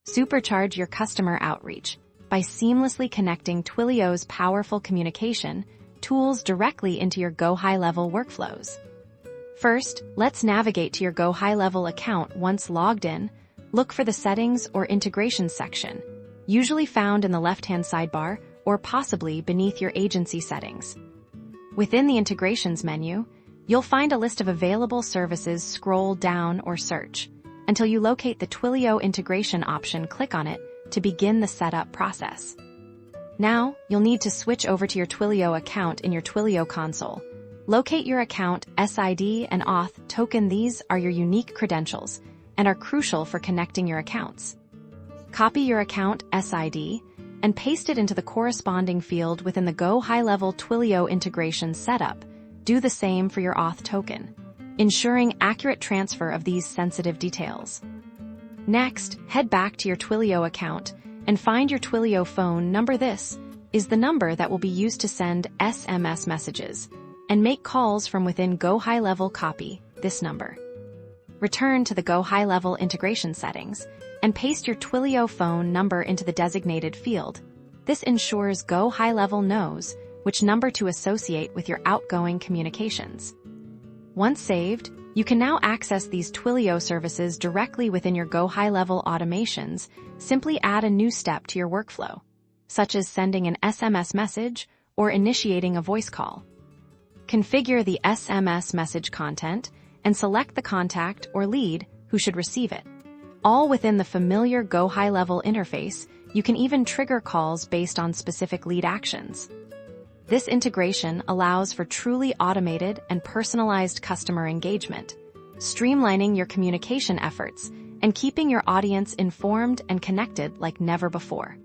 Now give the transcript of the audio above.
Supercharge your customer outreach by seamlessly connecting Twilio's powerful communication tools directly into your Gohighlevel workflows. First, let's navigate to your Gohighlevel account. Once logged in, look for the Settings or Integrations section, usually found in the left-hand sidebar or possibly beneath your agency settings. Within the Integrations menu, you'll find a list of available services. Scroll down or search until you locate the Twilio integration option. Click on it to begin the setup process. Now, you'll need to switch over to your Twilio account in your Twilio console. Locate your account SID and Auth token. These are your unique credentials and are crucial for connecting your accounts. Copy your account SID and paste it into the corresponding field within the Gohighlevel Twilio integration setup. Do the same for your Auth token, ensuring accurate transfer of these sensitive details. Next, head back to your Twilio account and find your Twilio phone number. This is the number that will be used to send SMS messages and make calls from within Gohighlevel. Copy this number. Return to the Gohighlevel integration settings and paste your Twilio phone number into the designated field. This ensures Gohighlevel knows which number to associate with your outgoing communications. Once saved, you can now access these Twilio services directly within your Gohighlevel automations. Simply add a new step to your workflow, such as sending an SMS message or initiating a voice call. Configure the SMS message content and select the contact or lead who should receive it. All within the familiar Gohighlevel interface. You can even trigger calls based on specific lead actions. This integration allows for truly automated and personalized customer engagement, streamlining your communication efforts and keeping your audience informed and connected like never before.